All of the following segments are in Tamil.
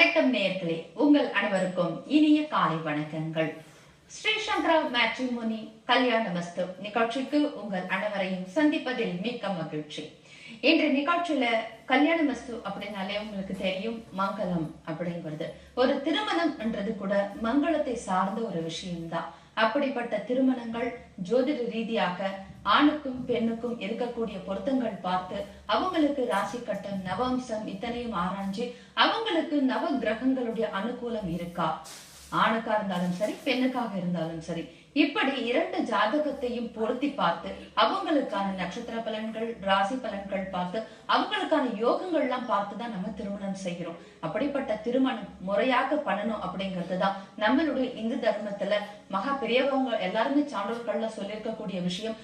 வணக்கம் நேயர்களே, உங்கள் அனைவருக்கும் இனிய காலை வணக்கங்கள். ஸ்ரீ சங்கரா மேட்ரிமோனி கல்யாணமஸ்து நிகழ்ச்சிக்கு உங்கள் அனைவரையும் சந்திப்பதில் மிக்க மகிழ்ச்சி. இன்று நிகழ்ச்சியில கல்யாணமஸ்து அப்படின்னாலே உங்களுக்கு தெரியும், மங்களம் அப்படிங்கிறது. ஒரு திருமணம் என்றது கூட மங்களத்தை சார்ந்த ஒரு விஷயம்தான். அப்படிப்பட்ட திருமணங்கள் ஜோதிட ரீதியாக ஆணுக்கும் பெண்ணுக்கும் இருக்கக்கூடிய பொருத்தங்கள் பார்த்து அவங்களுக்கு ராசி கட்டம் நவம்சம் இத்தனையும் ஆராய்ஞ்சு அவங்களுக்கு நவ கிரகங்களுடைய அனுகூலம் இருக்கா, ஆணுக்கா இருந்தாலும் சரி பெண்ணுக்காக இருந்தாலும் சரி, இப்படி இரண்டு ஜாதகத்தையும் பொருத்தி பார்த்து அவங்களுக்கான நட்சத்திர பலன்கள் ராசி பலன்கள் பார்த்து அவங்களுக்கான யோகங்கள்லாம் பார்த்துதான் நம்ம திருமணம் செய்கிறோம். அப்படிப்பட்ட திருமணம் முறையாக பண்ணணும் அப்படிங்கிறதுதான் நம்மளுடைய இந்து தர்மத்துல மகா பெரியவங்க எல்லாருமே சான்றோர்கள்ல சொல்லியிருக்கக்கூடிய விஷயம்.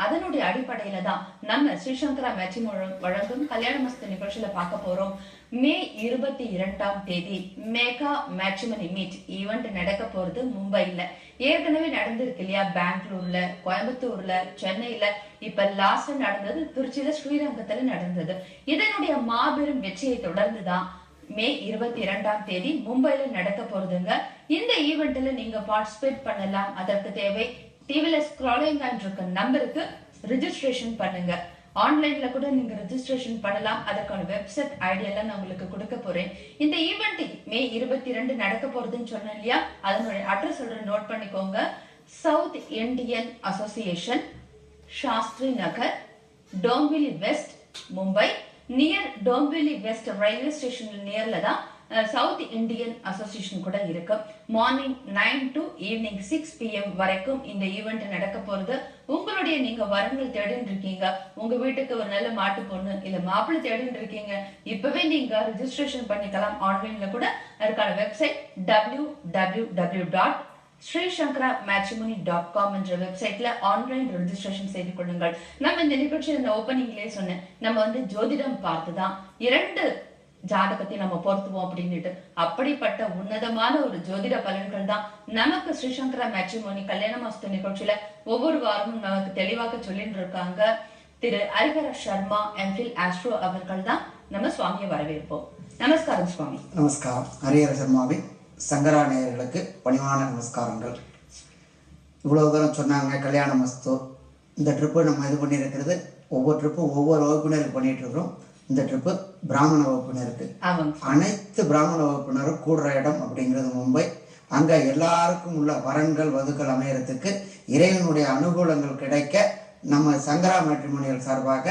அதனுடைய அடிப்படையில தான் நம்ம ஸ்ரீசங்கரா மேட்ரிமோனி வழங்கும் கல்யாணமஸ்து நிகழ்ச்சியில பார்க்க போறோம். மே 22ஆம் தேதி மெகா மேட்ரிமோனி மீட் ஈவெண்ட் நடக்க போறது மும்பைல. ஏற்கனவே நடந்திருக்கு இல்லையா, பெங்களூர்ல, கோயம்புத்தூர்ல, சென்னையில, இப்ப லாஸ்ட் நடந்தது திருச்சியில ஸ்ரீரங்கத்துல நடந்தது. இதனுடைய மாபெரும் வெற்றியை தொடர்ந்துதான் மே 22ஆம் தேதி மும்பைல நடக்க போறதுங்க. இந்த ஈவெண்ட்ல நீங்க பார்ட்டிசிபேட் பண்ணலாம். அதற்கு தேவை டிவில ஸ்க்ராலிங் இருக்க நம்பருக்கு ரிஜிஸ்ட்ரேஷன் பண்ணுங்க. ஆன்லைன்ல கூட நீங்க ரெஜிஸ்ட்ரேஷன் பண்ணலாம். அதற்கான வெப்சைட் ஐடி எல்லாம் நான் உங்களுக்கு கொடுக்க போறேன். இந்த ஈவெண்ட் மே 22 நடக்க போறதுன்னு சொன்னேன் இல்லையா, அதனுடைய அட்ரஸ் சொல்றேன், நோட் பண்ணிக்கோங்க. South Indian association, Shastri Nagar, Dombivli west, Mumbai. Near Dombivli west railway station நியர்ல தான் சவுத் இந்தியன் அசோசியேஷன் கூட இருக்கு. மார்னிங் 9 to ஈவினிங் 6 PM வரைக்கும் இந்த ஈவெண்ட் நடக்க போறது. உங்களுடைய நீங்க வரங்கள் தேடின்னு இருக்கீங்க, உங்க வீட்டுக்கு ஒரு நல்ல மாட்டு பொண்ணு இல்ல மாப்பிள்ளை தேடின்னு இருக்கீங்க, இப்பவே நீங்க ரெஜிஸ்ட்ரேஷன் பண்ணிக்கலாம். ஆன்லைன்ல கூட அதுக்கான வெப்சைட் www.srishankarammatrimony.com என்ற வெப்சைட்ல ஆன்லைன் ரெஜிஸ்ட்ரேஷன் செய்து கொள்ளுங்கள். நம்ம இந்த நிகழ்ச்சியில் இந்த ஓபனிங்லயே சொன்னேன், நம்ம ஜோதிடம் பார்த்துதான் இரண்டு ஜாதகத்தை நம்ம பொருத்துவோம் அப்படின்னுட்டு. அப்படிப்பட்ட உன்னதமான ஒரு ஜோதிட பலன்கள் தான் நமக்கு ஸ்ரீசங்கரா மேட்ரிமோனி கல்யாணமஸ்து நிகழ்ச்சியில ஒவ்வொரு வாரமும் நமக்கு தெளிவாக சொல்லிட்டு இருக்காங்க. திரு ஹரிஹர சர்மா எம்ஃபில் ஆஸ்ட்ரோ அவர்கள் தான் நம்ம சுவாமியை வரவேற்போம். நமஸ்காரம் சுவாமி. நமஸ்காரம். ஹரிஹர சர்மாவின் சங்கரா நேயர்களுக்கு பணிவான நமஸ்காரங்கள். இவ்வளவு தூரம் சொன்னாங்க கல்யாணமஸ்து. இந்த ட்ரிப்பு நம்ம இது பண்ணியிருக்கிறது, ஒவ்வொரு ட்ரிப்பும் ஒவ்வொரு வகுப்பினருக்கு பண்ணிட்டு இருக்கிறோம். இந்த ட்ரிப்பு பிராமண வகுப்பினருக்கு. அனைத்து பிராமண வகுப்பினரும் கூடுற இடம் அப்படிங்கிறது மும்பை. அங்க எல்லாருக்கும் உள்ள வரன்கள் வதுக்கள் அமையறதுக்கு இறைவனுடைய அனுகூலங்கள் கிடைக்க நம்ம சங்கரா மேட்ரிமோனியல் சார்பாக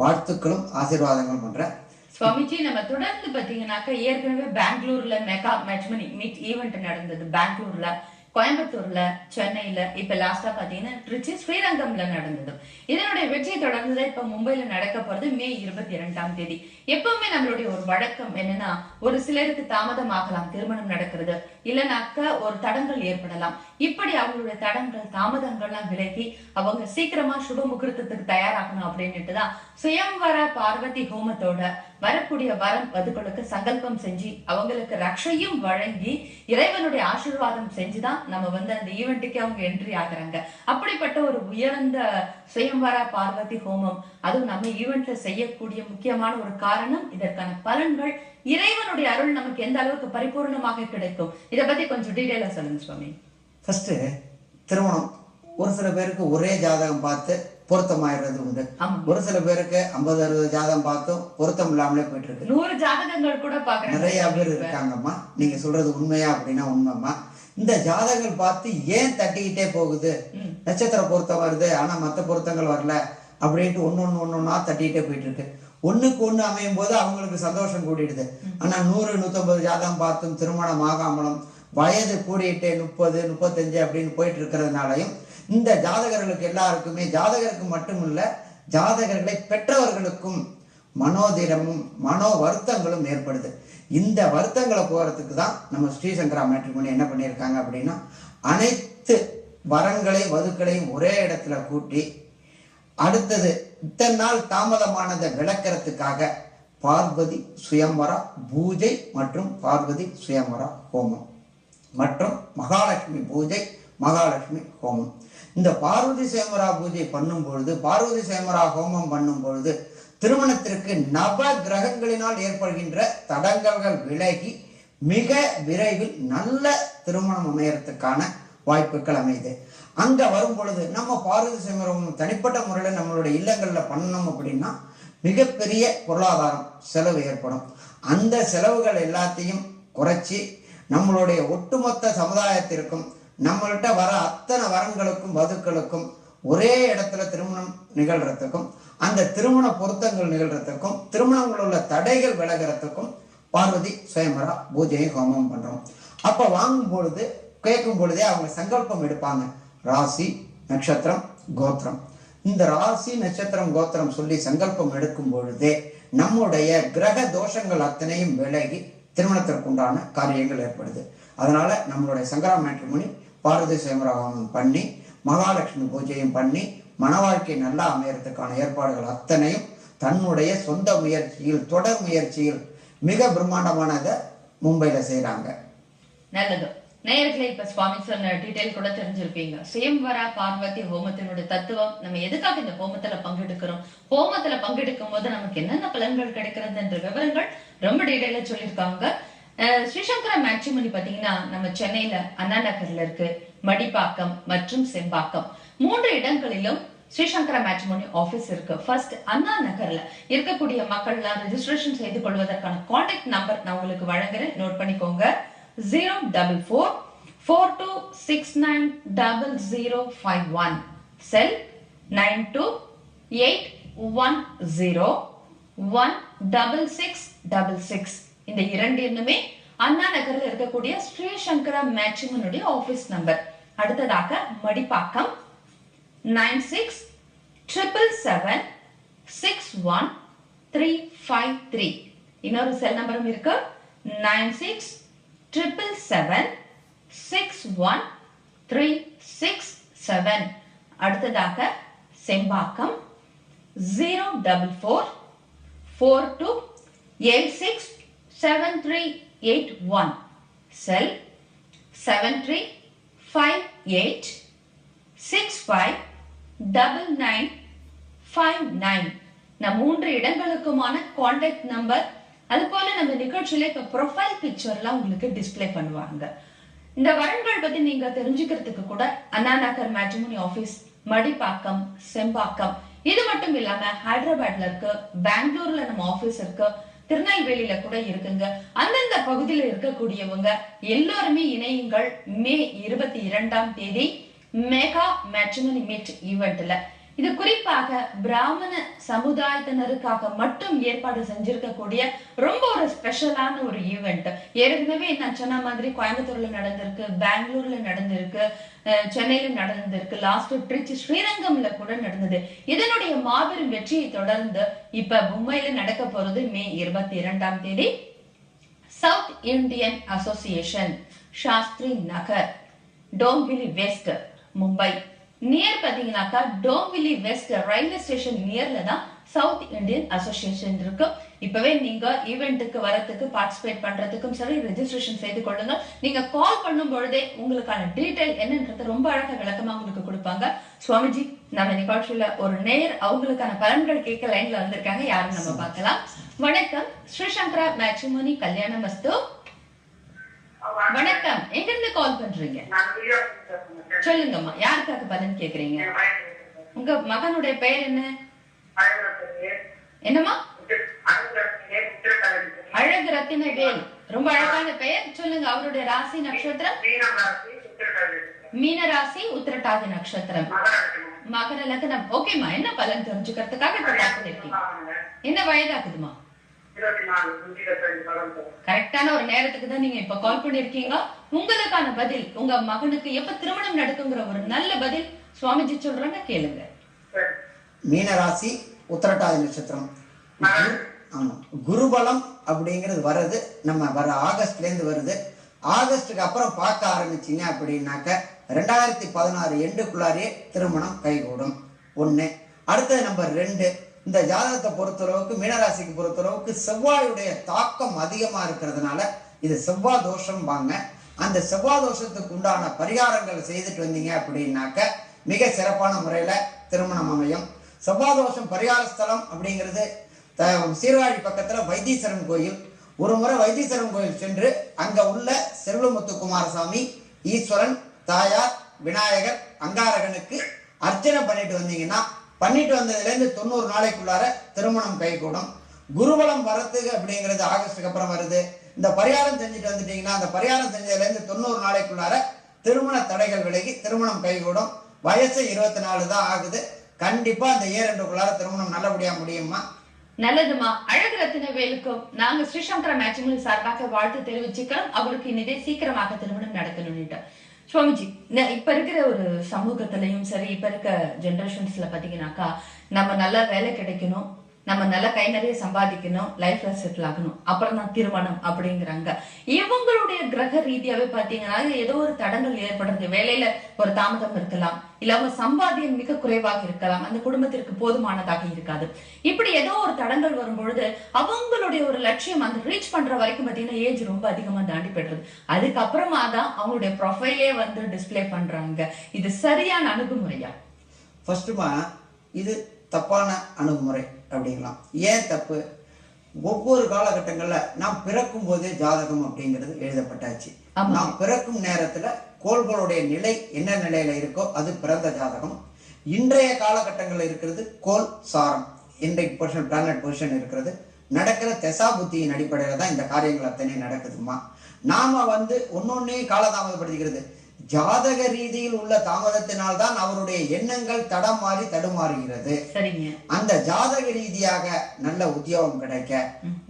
வாழ்த்துக்களும் ஆசீர்வாதங்களும் பண்றேன். சுவாமிஜி, நம்ம தொடர்ந்து பாத்தீங்கன்னாக்க ஏற்கனவே பெங்களூர்ல மெகா மேட்ரிமோனி மீட் ஈவெண்ட் நடந்தது. பெங்களூர்ல, கோயம்புத்தூர்ல, சென்னையில, இப்ப லாஸ்டா பாத்தீங்கன்னா திருச்சி ஸ்ரீரங்கம்ல நடந்தது. இதனுடைய வெற்றியை தொடர்ந்து இப்ப மும்பைல நடக்க போறது மே 22ஆம் தேதி. எப்பவுமே நம்மளுடைய ஒரு வழக்கம் என்னன்னா, ஒரு சிலருக்கு தாமதம் ஆகலாம் திருமணம் நடக்கிறது, இல்லைனாக்க ஒரு தடங்கள் ஏற்படலாம். இப்படி அவங்களுடைய தடங்கள் தாமதங்கள்லாம் விலகி அவங்க சீக்கிரமா சுப முகூர்த்தத்துக்கு தயாராகணும் அப்படின்னுட்டுதான் சுயம்வர பார்வதி ஹோமத்தோட வரக்கூடிய வரம் வதுக்களுக்கு சங்கல்பம் செஞ்சு அவங்களுக்கு ரக்ஷையும் வழங்கி இறைவனுடைய ஆசீர்வாதம் செஞ்சுதான் நம்ம அந்த ஈவெண்ட்டுக்கு அவங்க என்ட்ரி ஆகுறாங்க. அப்படிப்பட்ட ஒரு உயர்ந்த சுயம்வர பார்வதி ஹோமம், அதுவும் நம்ம ஈவெண்ட்ல செய்யக்கூடிய முக்கியமான ஒரு காரணம், இதற்கான பலன்கள் இறைவனுடைய அருள் நமக்கு எந்த அளவுக்கு பரிபூர்ணமாக கிடைக்கும், இதை பத்தி கொஞ்சம் டீடைலா சொல்லுங்க சுவாமி. ஃபர்ஸ்ட், திருமணம் ஒரு சில பேருக்கு ஒரே ஜாதகம் பார்த்து பொருத்தமாயிடுறது உண்டு. ஒரு சில பேருக்கு 50-60 ஜாதகம் பார்த்தும் பொருத்தம் இல்லாமலே போயிட்டு இருக்கு. 100 ஜாதகங்கள் கூட பாக்குறேன். நிறைய பேர் இருக்காங்கம்மா. நீங்க சொல்றது உண்மையா அப்படின்னா உண்மைம்மா. இந்த ஜாதகங்கள் பார்த்து ஏன் தட்டிக்கிட்டே போகுது, நட்சத்திர பொருத்தம் வருது ஆனா மற்ற பொருத்தங்கள் வரல அப்படின்ட்டு ஒன்னொன்னா தட்டிக்கிட்டே போயிட்டு இருக்கு. ஒண்ணுக்கு ஒண்ணு அமையும் போது அவங்களுக்கு சந்தோஷம் கூடிடுது. ஆனா 100-150 ஜாதகம் பார்த்தும் திருமணம் ஆகாமலும் வயது கூடிட்டு 30-35 அப்படின்னு போயிட்டு இருக்கிறதுனாலையும் இந்த ஜாதகர்களுக்கு எல்லாருக்குமே, ஜாதகருக்கு மட்டும் இல்ல ஜாதகர்களை பெற்றவர்களுக்கும் மனோதிரமும் மனோ வருத்தங்களும் ஏற்படுது. இந்த வருத்தங்களை போறதுக்கு தான் நம்ம ஸ்ரீசங்கரா மேட்ரிமோனி என்ன பண்ணியிருக்காங்க அப்படின்னா, அனைத்து வரங்களையும் வதுக்களையும் ஒரே இடத்துல கூட்டி, அடுத்தது இத்தனை நாள் தாமதமானதை விளக்கிறதுக்காக பார்வதி சுயம்வரா பூஜை மற்றும் பார்வதி சுயம்வரா ஹோமம் மற்றும் மகாலட்சுமி பூஜை, மகாலட்சுமி ஹோமம். இந்த பார்வதி சுயம்வரா பூஜை பண்ணும் பொழுது, பார்வதி சுயம்வரா ஹோமம் பண்ணும் பொழுது திருமணத்திற்கு நவ கிரகங்களினால் ஏற்படுகின்ற தடங்கல்கள் விலகி மிக விரைவில் நல்ல திருமணம் அமையறதுக்கான வாய்ப்புகள் அமையுது. அங்க வரும் பொழுது நம்ம பார்வதி சுயம்பரம் தனிப்பட்ட முறையில் நம்மளுடைய இல்லங்கள்ல பண்ணணும் அப்படின்னா மிகப்பெரிய பொருளாதாரம் செலவு ஏற்படும். அந்த செலவுகள் எல்லாத்தையும் குறைச்சி நம்மளுடைய ஒட்டுமொத்த சமுதாயத்திற்கும் நம்மள்கிட்ட வர அத்தனை வரன்களுக்கும் வதுக்களுக்கும் ஒரே இடத்துல திருமணம் நிகழ்றதுக்கும் அந்த திருமண பொருத்தங்கள் நிகழ்றதுக்கும் திருமணங்கள் உள்ள தடைகள் விலகிறதுக்கும் பார்வதி சுயம்பரா பூஜையும் ஹோமம் பண்றோம். அப்ப வாங்கும் பொழுது கேட்கும் பொழுதே அவங்க சங்கல்பம் எடுப்பாங்க. ராசி, நட்சத்திரம், கோத்திரம். இந்த ராசி, நட்சத்திரம், கோத்திரம் சொல்லி சங்கல்பம் எடுக்கும் பொழுதே நம்முடைய கிரக தோஷங்கள் அத்தனையும் விலகி திருமணத்திற்கு உண்டான காரியங்கள் ஏற்படுது. அதனால நம்மளுடைய சங்கரா மேட்ரிமோனி பார்வதி சுயம்பரா ஹோமம் பண்ணி மகாலட்சுமி பூஜையும் பண்ணி மன வாழ்க்கை நல்லா அமையறதுக்கான ஏற்பாடுகள் அத்தனையும் தன்னுடைய சொந்த முயற்சியில் தொடர் முயற்சியில் மிக பிரம்மாண்டமானதை மும்பையில செய்யறாங்க. நல்லது. நேயர்களே, இப்ப சுவாமி சொன்ன டீடைல் கூட தெரிஞ்சிருப்பீங்க. சுயம்பரா பார்வதி ஹோமத்தினுடைய தத்துவம், நம்ம எதுக்காக இந்த ஹோமத்துல பங்கெடுக்கிறோம், ஹோமத்துல பங்கெடுக்கும் போது நமக்கு என்னென்ன பலன்கள் கிடைக்கிறது என்ற விவரங்கள் ரொம்ப டீடைலா சொல்லியிருக்காங்க. ஸ்ரீசங்கரா மேட்ரிமோனி பாத்தீங்கன்னா நம்ம சென்னையில அண்ணா நகர்ல இருக்கு, மடிப்பாக்கம் மற்றும் செம்பாக்கம் 3 இடங்களிலும் ஸ்ரீசங்கரா மேட்ரிமோனி ஆபீஸ் இருக்கு. ஃபர்ஸ்ட் அண்ணா நகர்ல இருக்கக்கூடிய மக்கள்லாம் ரெஜிஸ்ட்ரேஷன் செய்து கொள்வதற்கான கான்டாக்ட் நம்பர் நான் உங்களுக்கு வழங்குறேன், நோட் பண்ணிக்கோங்க. 04442690051, செல் 9281016666. இந்த 2 எண்ணுமே அண்ணா நகர்ல இருக்கக்கூடிய ஸ்ரீசங்கரா மேட்ரிமோனியுடைய ஆபீஸ் நம்பர். அடுத்ததாக மடிப்பாக்கம் 9677761353. இன்னொரு செல் நம்பரும் இருக்கு, 9677761367. அடுத்ததாக செம்பாக்கம் 04428673881, செல் 7358659959. நம்ம 3 இடங்களுக்குமான கான்டாக்ட் நம்பர். அது போல நம்ம நிகழ்ச்சியில இப்ப ப்ரொஃபைல் பிக்சர்லாம் உங்களுக்கு டிஸ்பிளே பண்ணுவாங்க. இந்த வரன்கள் பத்தி நீங்க தெரிஞ்சுக்கிறதுக்கு கூட அண்ணா நகர் மேட்ரிமோனி ஆபீஸ், மடிப்பாக்கம், செம்பாக்கம், இது மட்டும் இல்லாம ஹைதராபாத்ல இருக்கு, பெங்களூர்ல நம்ம ஆபீஸ் இருக்கு, திருநெல்வேலியில கூட இருக்குங்க. அந்தந்த பகுதியில இருக்கக்கூடியவங்க எல்லாருமே இணையுங்கள். மே 22ஆம் தேதி மெகா மேட்ரிமோனி மீட் ஈவென்ட்ல. இது குறிப்பாக பிராமண சமுதாயத்தினருக்காக மட்டும் ஏற்பாடு செஞ்சிருக்கக்கூடிய ரொம்ப ஒரு ஸ்பெஷலான ஒரு ஈவெண்ட். ஏற்கனவே நான் சொன்ன மாதிரி கோயம்புத்தூர்ல நடந்திருக்கு, பெங்களூர்ல நடந்திருக்கு, சென்னையில நடந்திருக்கு, லாஸ்ட் திருச்சி ஸ்ரீரங்கம்ல கூட நடந்தது. இதனுடைய மாபெரும் வெற்றியை தொடர்ந்து இப்ப மும்பையில நடக்க போறது மே 22ஆம் தேதி south Indian association, Shastri Nagar, Dombivli west, Mumbai. Near பாத்தீங்கன்னாக்கா டோம்பிவிலி வெஸ்ட் ரயில்வே ஸ்டேஷன் நியர்ல தான் சவுத் இந்தியன் அசோசியேஷன் இருக்கு. இப்பவே நீங்க ஈவெண்ட்டுக்கு வரதுக்கு பார்ட்டிசிபேட் பண்றதுக்கும் சரி ரெஜிஸ்ட்ரேஷன் செய்து கொள்ளுங்க. நீங்க கால் பண்ணும் பொழுதே உங்களுக்கான டீடைல் என்னன்றது ரொம்ப அழகா விளக்கமா உங்களுக்கு கொடுப்பாங்க. சுவாமிஜி, நம்ம நிகழ்ச்சியில ஒரு நேர் அவங்களுக்கான பலன்கள் கேட்க லைன்ல வந்திருக்காங்க. யாரும் நம்ம பார்க்கலாம். வணக்கம், ஸ்ரீசங்கரா மேட்ரிமோனி கல்யாணமஸ்து. வணக்கம், எங்க இருந்து கால் பண்றீங்க? சொல்லுங்கம்மா, யாருக்காக பலன் கேக்குறீங்க? உங்க மகனுடைய பெயர் என்ன? என்னம்மா? அழகு ரத்தின வேல். ரொம்ப அழகான பெயர். சொல்லுங்க, அவருடைய ராசி நட்சத்திரம்? மீன ராசி, உத்திரட்டாதி நட்சத்திரம், மகர லக்னம். ஓகேமா, என்ன பலன் தெரிஞ்சுக்கிறதுக்காக இப்ப கால் பண்ணிருக்கீங்க? என்ன வயதாகுதுமா? கரெக்டான ஒரு நேரத்துக்கு தான் நீங்க இப்ப கால் பண்ணிருக்கீங்க. உங்களுக்கான பதில், உங்க மகனுக்கு எப்ப திருமணம் நடக்குங்கிற ஒரு நல்ல பதில் சுவாமிஜி சொல்றாங்க, கேளுங்க. மீனராசி, உத்திரட்டாதி நட்சத்திரம். ஆமா, குருபலம் அப்படிங்கிறது வருது, நம்ம வர ஆகஸ்ட்ல இருந்து வருது. ஆகஸ்டுக்கு அப்புறம் பார்க்க ஆரம்பிச்சீங்க அப்படின்னாக்க 2016 எண்டுக்குள்ளாரே திருமணம் கைகூடும். 1. அடுத்தது நம்பர் 2, இந்த ஜாதகத்தை பொறுத்தளவுக்கு மீனராசிக்கு பொறுத்தளவுக்கு செவ்வாயுடைய தாக்கம் அதிகமா இருக்கிறதுனால இது செவ்வாய் தோஷம் வாங்க. அந்த செவ்வாய் தோஷத்துக்கு உண்டான பரிகாரங்கள் செய்துட்டு வந்தீங்க அப்படின்னாக்க மிக சிறப்பான முறையில திருமணம் அமையும். செவ்வாய் தோஷம் பரிகார ஸ்தலம் அப்படிங்கிறது சீர்காழி பக்கத்துல வைத்தீஸ்வரன் கோயில். ஒரு முறை வைத்தீஸ்வரன் கோயில் சென்று அங்க உள்ள செல்வமுத்து குமாரசாமி, ஈஸ்வரன், தாயார், விநாயகர், அங்காரகனுக்கு அர்ச்சனை பண்ணிட்டு வந்தீங்கன்னா, பண்ணிட்டு வந்ததுலேருந்து 90 நாளைக்குள்ளார திருமணம் கைகூடும். குருபலம் வரத்துக்கு அப்படிங்கிறது ஆகஸ்டுக்கு அப்புறம் வருது. இந்த பரிகாரம் செஞ்சுட்டு வந்துட்டீங்கன்னா, அந்த பரிகாரம் செஞ்சதுலேருந்து 90 நாளைக்குள்ளார திருமண தடைகள் விலகி திருமணம் கைகூடும். வயசு 24 தான் ஆகுது. கண்டிப்பா அந்த ஏ2க்குள்ளார திருமணம் நல்லபடியா முடியுமா? நல்லதுமா. அழகு ரத்தினவேலுக்கும் நாங்க ஸ்ரீசங்கர மேட்சிமணி சார்பாக வாழ்த்து தெரிவிச்சுக்கிறோம். அவருக்கு இனிதே சீக்கிரமாக திருமணம் நடக்கணும்னுட்டு. சுவாமிஜி, இப்ப இருக்கிற ஒரு சமூகத்திலையும் சரி, இப்ப இருக்க ஜெனரேஷன்ஸ்ல பாத்தீங்கன்னாக்கா, நம்ம நல்ல வேலை கிடைக்கணும், நம்ம நல்ல கை நிறைய சம்பாதிக்கணும், லைஃப்ல செட்டில் ஆகணும், அப்புறம் தான் திருமணம் அப்படிங்கிறாங்க. இவங்களுடைய கிரக ரீதியாவே பாத்தீங்கன்னா ஏதோ ஒரு தடங்கள் ஏற்படுறது. வேலையில ஒரு தாமதம் இருக்கலாம், இல்ல அவங்க சம்பாத்தியம் மிக குறைவாக இருக்கலாம், அந்த குடும்பத்திற்கு போதுமானதாக இருக்காது. இப்படி ஏதோ ஒரு தடங்கள் வரும்பொழுது அவங்களுடைய ஒரு லட்சியம் அந்த ரீச் பண்ற வரைக்கும் பாத்தீங்கன்னா ஏஜ் ரொம்ப அதிகமா தாண்டி போயிடுறது. அதுக்கப்புறமா தான் அவங்களுடைய ப்ரொஃபைலே வந்து டிஸ்பிளே பண்றாங்க. இது சரியான அணுகுமுறையா? ஃபர்ஸ்ட்டுமா, இது தப்பான அணுகுமுறை அப்படிங்கலாம். ஏன் தப்பு? ஒவ்வொரு காலகட்டங்கள்ல நாம் பிறக்கும் போதே ஜாதகம் அப்படிங்கிறது எழுதப்பட்டாச்சு. நாம் பிறக்கும் நேரத்துல கோள்களுடைய நிலை என்ன நிலையில இருக்கோ அது பிறந்த ஜாதகம். இன்றைய காலகட்டங்கள்ல இருக்கிறது கோள் சாரம், இன்றைக்கு பொசிஷன், பிளானட் பொசிஷன் இருக்கிறது. நடக்கிற தெசா புத்தியின் அடிப்படையில தான் இந்த காரியங்கள் அத்தனை நடக்குதுமா. நாம ஒன்னொன்னையும் காலதாமதப்படுத்திக்கிறது. ஜாதக ரீதியில் உள்ள தாமதத்தினால்தான் அவருடைய எண்ணங்கள் தடமாறி தடுமாறுகிறது. அந்த ஜாதக ரீதியாக நல்ல உத்தியோகம் கிடைக்க,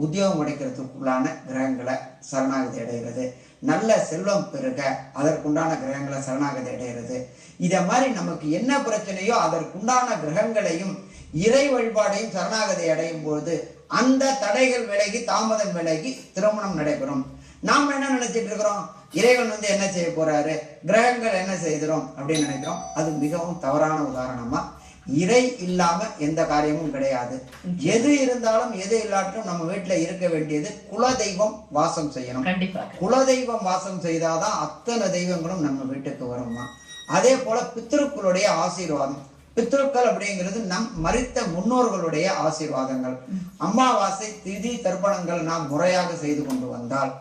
உத்தியோகம் கிடைக்கிறதுக்குள்ளான கிரகங்களை சரணாகதி அடைகிறது. நல்ல செல்வம் பெருக அதற்குண்டான கிரகங்களை சரணாகதி அடைகிறது. இத மாதிரி நமக்கு என்ன பிரச்சனையோ அதற்குண்டான கிரகங்களையும் இறை வழிபாடையும் சரணாகதி அடையும் போது அந்த தடைகள் விலகி, தாமதம் விலகி திருமணம் நடைபெறும். நாம் என்ன நினைச்சிட்டு இருக்கிறோம்? இறைவன் என்ன செய்ய போறாரு, கிரகங்கள் என்ன செய்கிறோம் அப்படின்னு நினைக்கிறோம். அது மிகவும் தவறான உதாரணமா. இறை இல்லாம எந்த காரியமும் கிடையாது. எது இருந்தாலும் எது இல்லாட்டும் நம்ம வீட்டுல இருக்க வேண்டியது குலதெய்வம் வாசம் செய்யணும். குலதெய்வம் வாசம் செய்தாதான் அத்தனை தெய்வங்களும் நம்ம வீட்டுக்கு வருமா. அதே போல பித்ருக்களுடைய ஆசீர்வாதம். பித்ருக்கள் அப்படிங்கிறது நம் மரித்த முன்னோர்களுடைய ஆசீர்வாதங்கள். அமாவாசை, திதி, தர்ப்பணங்கள் நாம் முறையாக செய்து கொண்டு வந்தால்,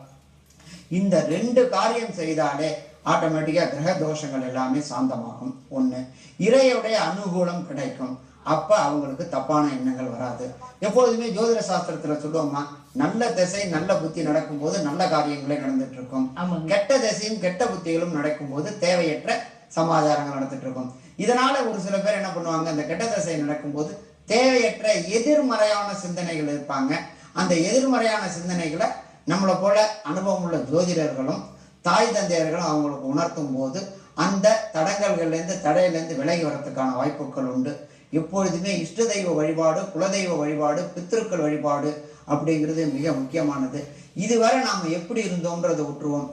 இந்த 2 காரியம் செய்தாலே ஆட்டோமேட்டிக்கா கிரக தோஷங்கள் எல்லாமே சாந்தமாகும். ஒண்ணு, இறையுடைய அனுகூலம் கிடைக்கும். அப்ப அவங்களுக்கு தப்பான எண்ணங்கள் வராது. எப்போதுமே ஜோதிட சாஸ்திரத்துல சொல்லுவோமா, நல்ல திசை நல்ல புத்தி நடக்கும் போது நல்ல காரியங்களே நடந்துட்டு இருக்கும். கெட்ட திசையும் கெட்ட புத்திகளும் நடக்கும் போது தேவையற்ற சமாச்சாரங்கள் நடந்துட்டு இருக்கும். இதனால ஒரு சில பேர் என்ன பண்ணுவாங்க, அந்த கெட்ட திசை நடக்கும் போது தேவையற்ற எதிர்மறையான சிந்தனைகள் இருப்பாங்க. அந்த எதிர்மறையான சிந்தனைகளை நம்மளை போல அனுபவம் உள்ள ஜோதிடர்களும் தாய் தந்தையர்களும் அவங்களுக்கு உணர்த்தும் போது அந்த தடங்கல்கள்லேருந்து, தடையிலேருந்து விலகி வரத்துக்கான வாய்ப்புகள் உண்டு. எப்பொழுதுமே இஷ்ட தெய்வ வழிபாடு, குலதெய்வ வழிபாடு, பித்ருக்கள் வழிபாடு அப்படிங்கிறது மிக முக்கியமானது. இதுவரை நாம் எப்படி இருந்தோம்ன்றதை விட்டுருவோம்.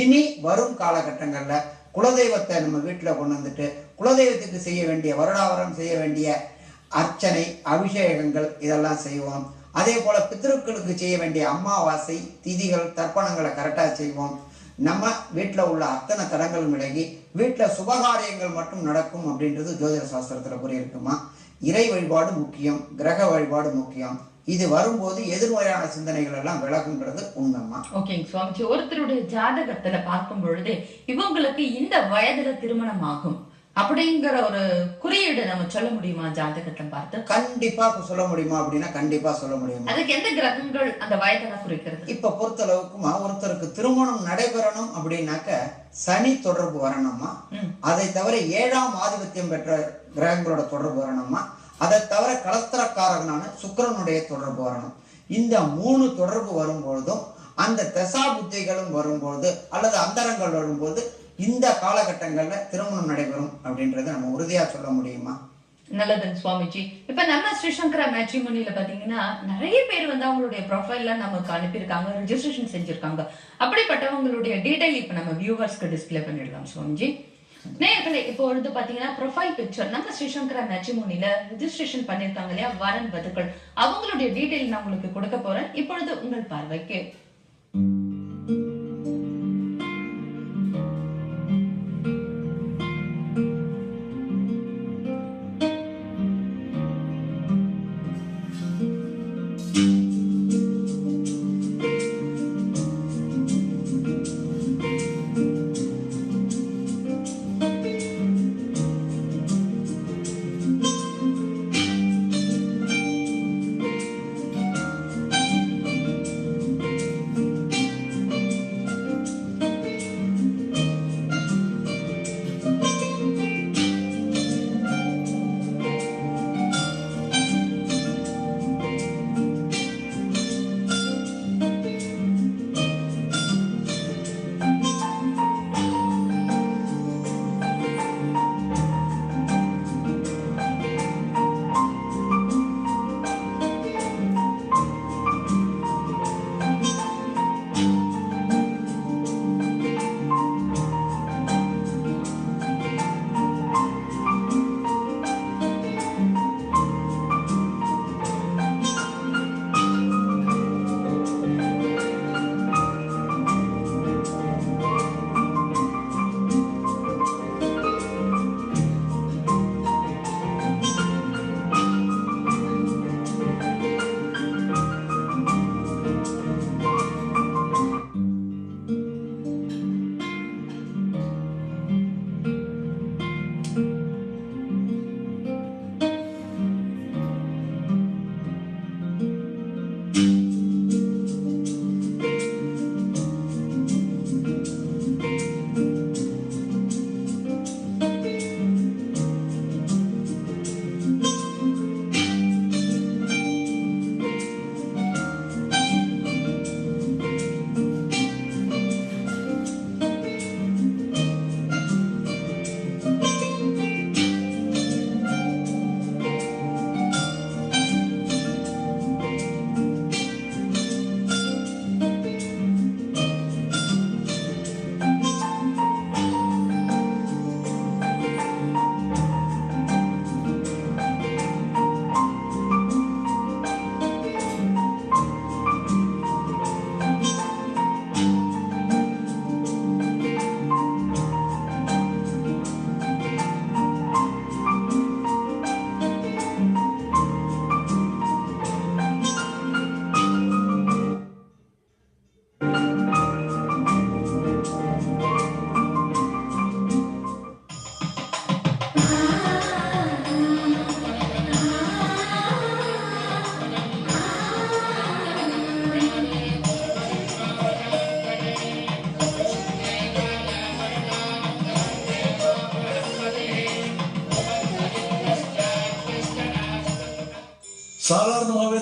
இனி வரும் காலகட்டங்கள்ல குலதெய்வத்தை நம்ம வீட்டுல கொண்டு வந்துட்டு குலதெய்வத்துக்கு செய்ய வேண்டிய வருடாவரம் செய்ய வேண்டிய அர்ச்சனை, அபிஷேகங்கள் இதெல்லாம் செய்வோம். அதே போல பித்ருக்களுக்கு செய்ய வேண்டிய அமாவாசை, திதிகள், தர்ப்பணங்களை கரெக்டா செய்வோம். நம்ம வீட்டுல உள்ள அத்தனை தடங்களும் விலகி வீட்டுல சுபகாரியங்கள் மட்டும் நடக்கும் அப்படின்றது ஜோதிட சாஸ்திரத்துல புரியிருக்குமா. இறை வழிபாடு முக்கியம், கிரக வழிபாடு முக்கியம். இது வரும்போது எதிர்மறையான சிந்தனைகள் எல்லாம் விலகுன்றது உண்மைமா. ஓகேங்க சுவாமிஜி, ஒருத்தருடைய ஜாதகத்துல பார்க்கும் பொழுது இவங்களுக்கு இந்த வயதுல திருமணம் ஆகும் அப்படிங்கிற ஒரு குறியீடு நம்ம சொல்ல முடியுமா ஜாதகத்தை பார்த்து? கண்டிப்பா சொல்ல முடியுமா அப்படின்னா கண்டிப்பா சொல்ல முடியுமா. அதுக்கு எந்த கிரகங்கள் அந்த வயதை குறிக்கிறது? இப்ப பொறுத்த அளவுக்குமா, ஒருத்தருக்கு திருமணம் நடைபெறணும் அப்படின்னாக்க சனி தொடர்பு வரணுமா, அதை தவிர 7ஆம் ஆதிபத்தியம் பெற்ற கிரகங்களோட தொடர்பு வரணுமா, அதை தவிர கலஸ்தரக்காரகனான சுக்கிரனுடைய தொடர்பு வரணும். இந்த 3 தொடர்பு வரும்பொழுதும் அந்த தசா புத்திகளும் வரும்போது அல்லது அந்தரங்கள் வரும்போது இந்த காலகட்டங்கள்ல திருமணம் நடைபெறும் அப்படின்றத நம்ம உறுதியா சொல்ல முடியுமா? நல்லதுங்க சுவாமிஜி. இப்ப நம்ம ஸ்ரீசங்கர மேட்ரிமோனியில பாத்தீங்கன்னா நிறைய பேர் அவங்களுடைய ப்ரொஃபைல்ல நமக்கு அனுப்பியிருக்காங்க, ரெஜிஸ்ட்ரேஷன் செஞ்சிருக்காங்க. அப்படிப்பட்டவங்களுடைய டீடைல் இப்ப நம்ம வியூவர்ஸ்க்கு டிஸ்பிளே பண்ணிடலாம் சுவாமிஜி. நேயர்களே, இப்போ பாத்தீங்கன்னா ப்ரொஃபைல் பிக்சர் நம்ம ஸ்ரீசங்கர மேட்ரிமோனியில ரெஜிஸ்ட்ரேஷன் பண்ணிருக்காங்க இல்லையா, வரன் வதுக்கள், அவங்களுடைய டீடைல் நான் உங்களுக்கு கொடுக்க போறேன். இப்பொழுது உங்கள் பார்வைக்கு. சாதாரணமாவே